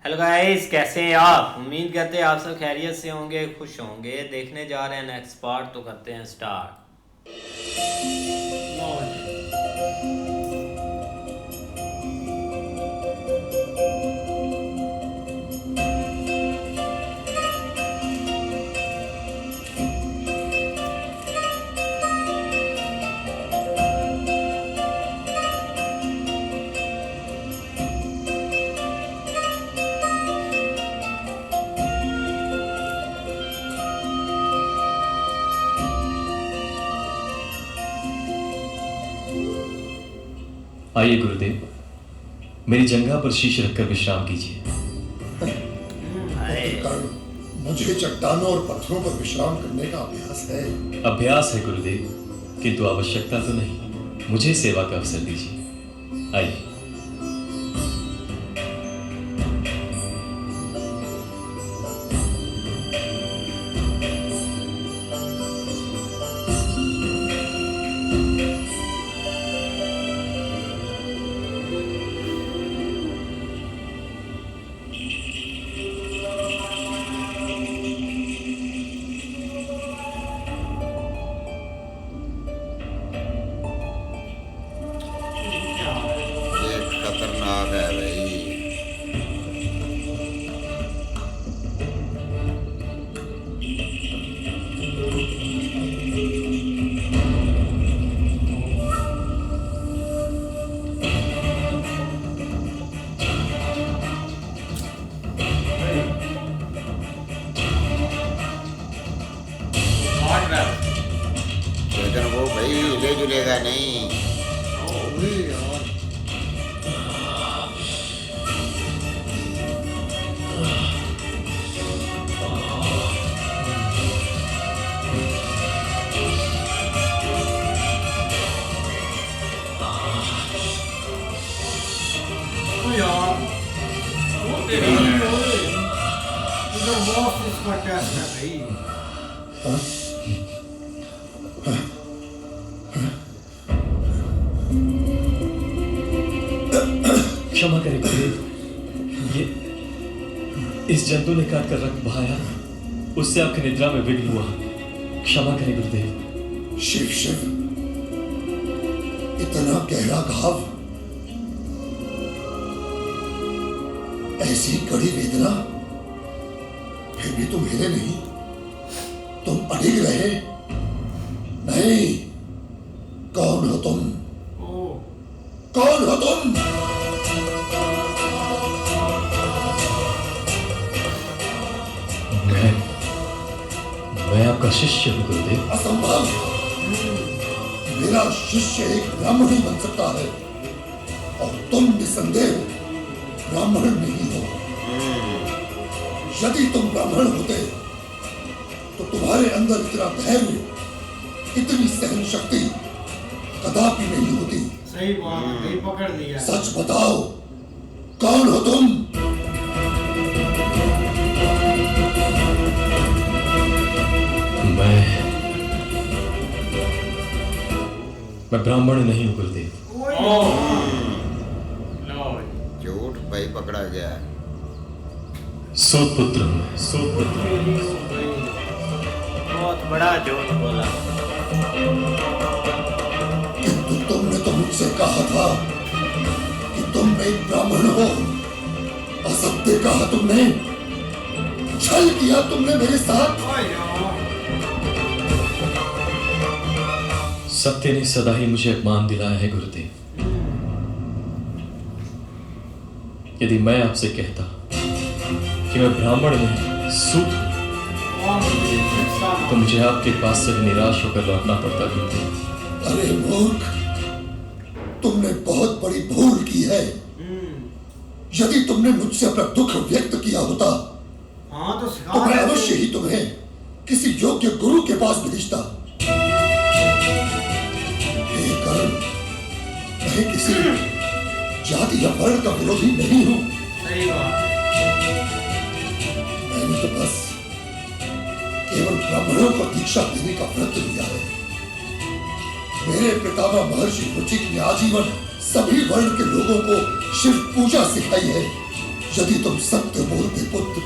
Hello guys, कैसे हैं आप? उम्मीद करते हैं आप सब खैरियत से होंगे, खुश होंगे। देखने जा रहे हैं नेक्स्ट पार्ट, तो करते हैं स्टार्ट। आइए गुरुदेव, मेरी जंघा पर शीश रखकर विश्राम कीजिए। मुझे चट्टानों और पत्थरों पर विश्राम करने का अभ्यास है। अभ्यास है गुरुदेव, किंतु आवश्यकता तो नहीं। मुझे सेवा का अवसर दीजिए। आइए। खतरनाक है भाई। लेकिन वो भाई हिले जुलेगा नहीं। क्षमा करें गुरुदेव, ये इस जंतु ने काट कर रक्त बहाया, उससे आपकी निद्रा में विघ्न हुआ। क्षमा करें गुरुदेव। शिव शिव, इतना गहरा घाव, ऐसी कड़ी वेदना, फिर भी तुम हिले नहीं, तुम अड़िग रहे। नहीं, कौन हो तुम? कौन हो तुम? मैं आपका शिष्य हूं गुरुदेव। असंभव। मेरा शिष्य एक ब्राह्मण ही बन सकता है, और तुम निसंदेह ब्राह्मण नहीं हो। यदि तुम ब्राह्मण होते तो तुम्हारे अंदर इतना धैर्य, इतनी सहन शक्ति कदापि नहीं होती। सही बात है, कहीं पकड़ लिया। सच बताओ, कौन हो तुम? मैं ब्राह्मण नहीं हूं गुरुदेव। झूठ भाई पकड़ा गया। सूत पुत्र हूं मैं, सूत पुत्र। बहुत बड़ा झूठ बोला। किंतु तुमने तो मुझसे कहा था कि तुम एक ब्राह्मण हो। असत्य कहा तुमने, छल किया तुमने मेरे साथ। सत्य ने सदा ही मुझे अपमान दिलाया है गुरुदेव। यदि मैं आपसे कहता कि मैं ब्राह्मण नहीं सूत हूं, तो मुझे आपके पास से निराश होकर लौटना पड़ता गुरुदेव। अरे मूर्ख, तुमने बहुत बड़ी भूल की है। यदि तुमने मुझसे अपना दुख व्यक्त किया होता तो मैं अवश्य ही तुम्हें किसी योग्य गुरु के पास भेजता। मैं किसी जाति या वर्ण का विरोधी नहीं हूं। मैंने तो बस केवल ब्राह्मणों को दीक्षा देने का व्रत लिया है। मेरे पितामह महर्षि रुचिक ने आजीवन सभी वर्ण के लोगों को शिव पूजा सिखाई है। यदि तुम सत्य बोलते पुत्र,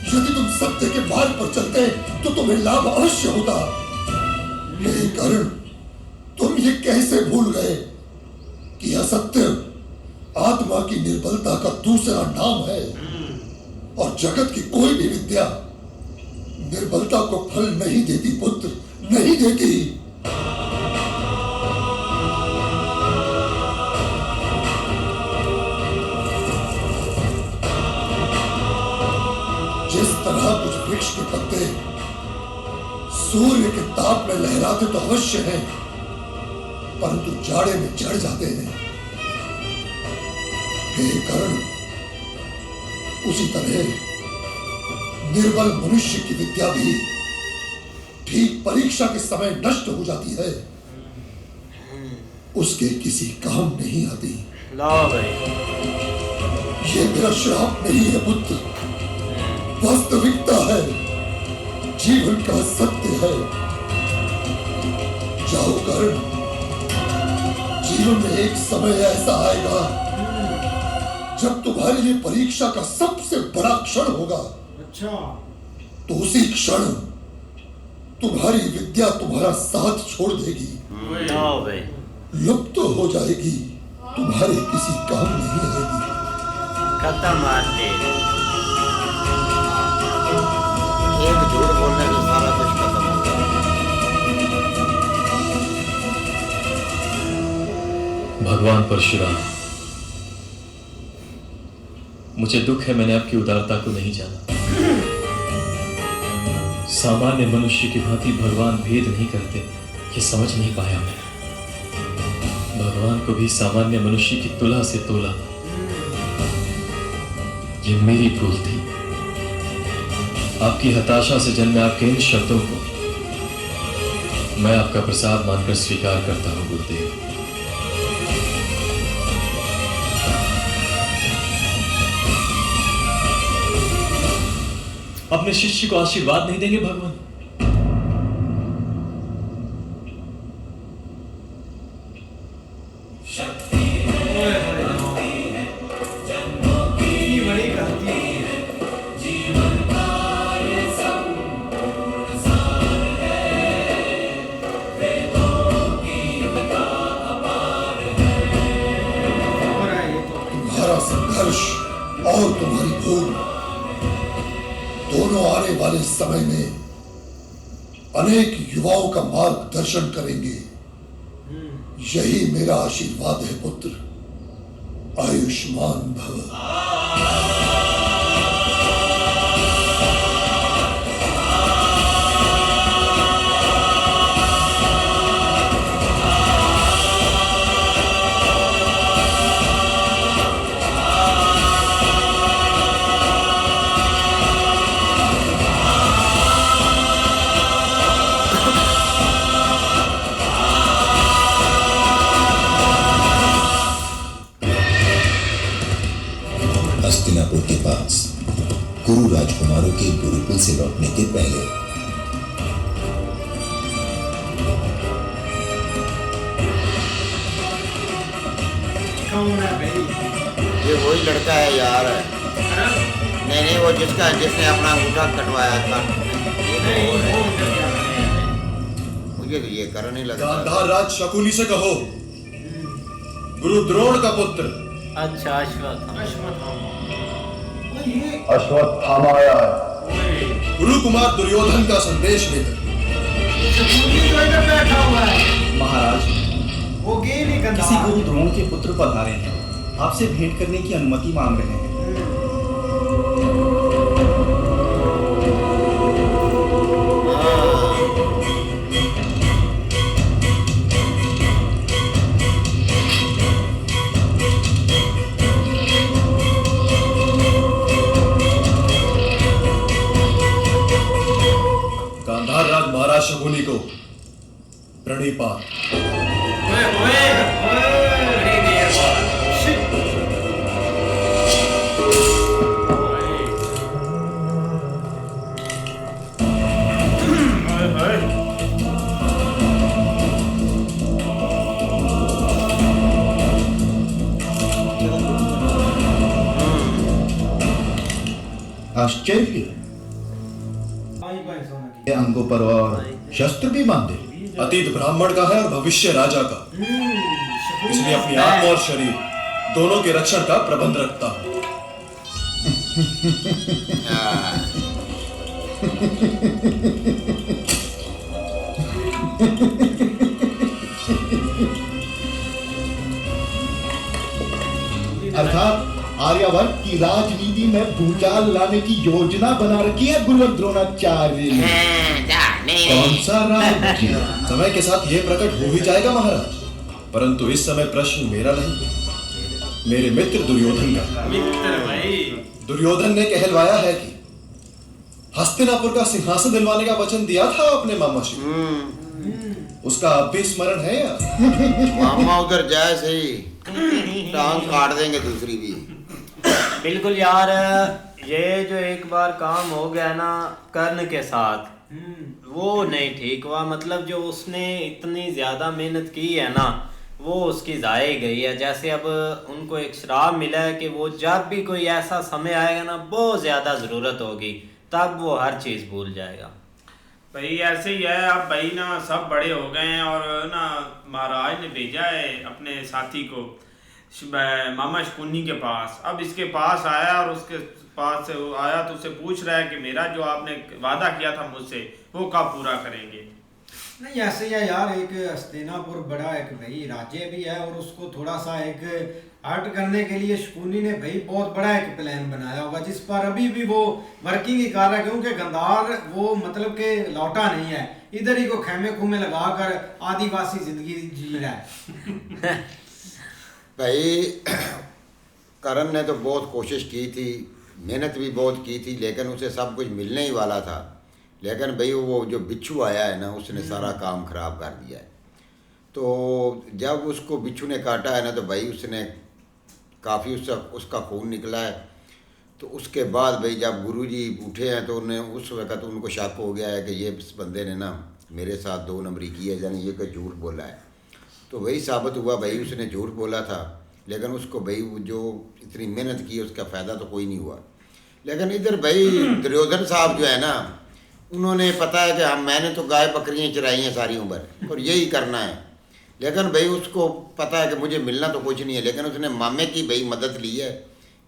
यदि तुम सत्य के मार्ग पर चलते तो तुम्हें लाभ अवश्य होता। हे कर्ण, तुम ये कैसे भूल गए कि असत्य आत्मा की निर्बलता का दूसरा नाम है, और जगत की कोई भी विद्या निर्बलता को फल नहीं देती पुत्र, नहीं देती। जिस तरह कुछ वृक्ष के पत्ते सूर्य के ताप में लहराते तो अवश्य हैं, परंतु जाड़े में जड़ जाते हैं। हे कर्ण, उसी तरह निर्बल मनुष्य की विद्या भी ठीक परीक्षा के समय नष्ट हो जाती है, उसके किसी काम नहीं आती। लाओ भाई, ये मेरा श्राप नहीं है पुत्र, वास्तविकता है, जीवन का सत्य है। जाओ कर्ण, जीवन में एक समय ऐसा आएगा जब तुम्हारे लिए परीक्षा का सबसे बड़ा क्षण होगा। अच्छा, तो उसी क्षण तुम्हारी विद्या तुम्हारा साथ छोड़ देगी, लाओ भाई, लुप्त हो जाएगी, तुम्हारे किसी काम नहीं आएगी। खत्म आते। एक झूठ बोलने से सारा कुछ खत्म हो गया। भगवान परशुराम, मुझे दुख है मैंने आपकी उदारता को नहीं जाना। सामान्य मनुष्य की भांति भगवान भेद नहीं करते, ये समझ नहीं पाया मैं। भगवान को भी सामान्य मनुष्य की तुला से तोला, ये मेरी भूल थी। आपकी हताशा से जन्मे आपके इन शब्दों को मैं आपका प्रसाद मानकर स्वीकार करता हूं गुरुदेव। अपने शिष्य को आशीर्वाद नहीं देंगे भगवान? इतनी बड़ी गलती है। हो रहा है ये तो। तुम्हारा संघर्ष और तुम्हारी भूल दोनों आने वाले समय में अनेक युवाओं का मार्गदर्शन करेंगे। यही मेरा आशीर्वाद है पुत्र, आयुष्मान भव। हस्तिनापुर के पास कुरु राजकुमारों के गुरुकुल से लौटने के पहले कौन है भाई? ये वही लड़का है यार। नहीं नहीं, वो जिसने अपना अंगूठा कटवाया था, ये तो वो है। मुझे तो ये करण ही लगता है। गांधार राज शकुनी से कहो, गुरु द्रोण का पुत्र अच्छा, अश्वत्थामा। अश्वत्थामा। वो ये अश्वत्थामा आया है। गुरु कुमार दुर्योधन का संदेश लेकर। शकुनी तो इधर बैठा हुआ है। महाराज, वो गे नहीं करता। किसी गुरु द्रोण के पुत्र पधारे हैं, आपसे भेंट करने की अनुमति मांग रहे हैं। गांधार राज महाराज शकुनी को प्रणिपात। बड़ी देर बाद। आश्चर्य, ये अंगों पर और शस्त्र भी बांधे। अतीत ब्राह्मण का है और भविष्य राजा का, इसलिए अपनी आत्मा और शरीर दोनों के रक्षण का प्रबंध रखता हूं। अर्थात आर्यावर्त की राजनीति में भूचाल लाने की योजना बना रखी है गुरुवर द्रोणाचार्य ने। कौन सा राज्य? समय के साथ यह प्रकट हो ही जाएगा महाराज, परंतु इस समय प्रश्न मेरा नहीं, मेरे मित्र दुर्योधन का। मित्र भाई, दुर्योधन ने कहलवाया है कि हस्तिनापुर का सिंहासन दिलवाने का वचन दिया था अपने मामा श्री, उसका अब भी स्मरण है यार। मामा उधर जाए सही, टांग काट देंगे दूसरी भी। बिल्कुल यार, ये जो एक बार काम हो गया ना कर्ण के साथ, वो नहीं ठीक हुआ। मतलब जो उसने इतनी ज्यादा मेहनत की है ना, वो उसकी ज़ाया गई है। जैसे अब उनको एक श्राप मिला है कि वो जब भी कोई ऐसा समय आएगा ना, बहुत ज़्यादा ज़रूरत होगी, तब वो हर चीज़ भूल जाएगा। भाई ऐसे ही है। अब भाई ना सब बड़े हो गए हैं और ना महाराज ने भेजा है अपने साथी को मामा शकुनी के पास। अब इसके पास आया और उसके पास से आया तो उससे पूछ रहा है कि मेरा जो आपने वादा किया था मुझसे वो कब पूरा करेंगे। नहीं ऐसे ही है यार, एक हस्तिनापुर बड़ा एक भाई राज्य भी है और उसको थोड़ा सा एक हर्ट करने के लिए शकुनी ने भाई बहुत बड़ा एक प्लान बनाया होगा, जिस पर अभी भी वो वर्किंग ही कर रहा है, क्योंकि गंधार वो मतलब के लौटा नहीं है, इधर ही को खेमे खुमे लगाकर आदिवासी जिंदगी जी रहा है। भाई करण ने तो बहुत कोशिश की थी, मेहनत भी बहुत की थी, लेकिन उसे सब कुछ मिलने ही वाला था। लेकिन भाई वो जो बिच्छू आया है ना, उसने सारा काम खराब कर दिया है। तो जब उसको बिच्छू ने काटा है ना, तो भाई उसने काफ़ी उसका खून निकला है। तो उसके बाद भाई जब गुरुजी उठे हैं तो उन्हें उस वक़्त उनको शक हो गया है कि ये इस बंदे ने ना मेरे साथ 2 नंबरी की है, यानी ये कोई झूठ बोला है। तो वही साबित हुआ भाई उसने झूठ बोला था, लेकिन उसको भाई जो इतनी मेहनत की उसका फ़ायदा तो कोई नहीं हुआ। लेकिन इधर भाई दुर्योधन साहब जो है ना, उन्होंने पता है कि मैंने तो गाय बकरियाँ चराई हैं सारी उम्र और यही करना है। लेकिन भाई उसको पता है कि मुझे मिलना तो कुछ नहीं है, लेकिन उसने मामे की भाई मदद ली है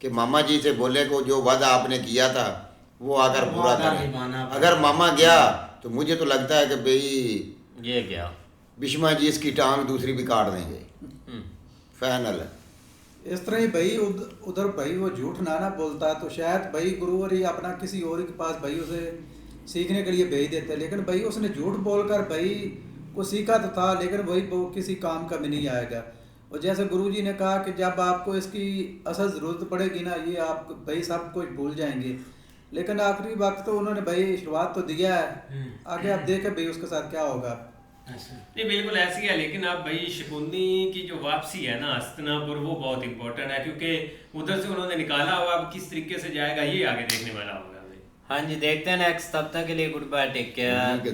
कि मामा जी से बोले को जो वादा आपने किया था वो आकर पूरा करें। अगर मामा गया तो मुझे तो लगता है कि भाई ये गया भीष्मा जी इसकी टांग दूसरी भी काट देंगे, फाइनल है। इस तरह ही भाई उधर भाई वो झूठ ना बोलता तो शायद भाई गुरुवर ही अपना किसी और के पास भाई उसे सीखने के लिए भेज देते, लेकिन भाई उसने झूठ बोलकर भाई को सीखा तो था, लेकिन वही वो किसी काम का भी नहीं आएगा। और जैसे गुरुजी ने कहा कि जब आपको इसकी असल ज़रूरत पड़ेगी ना, ये आप भाई सब कुछ भूल जाएंगे। लेकिन आखिरी वक्त तो उन्होंने भाई शुरुआत तो दिया है, आगे आप देखें भाई उसके साथ क्या होगा। नहीं बिल्कुल ऐसी है, लेकिन अब भाई शकुनी की जो वापसी है ना हस्तिनापुर, वो बहुत इंपॉर्टेंट है, क्योंकि उधर से उन्होंने निकाला हुआ, अब किस तरीके से जाएगा ये आगे देखने वाला होगा। हाँ जी, देखते हैं नेक्स्ट। तब तक के लिए गुड बाय, टेक केयर।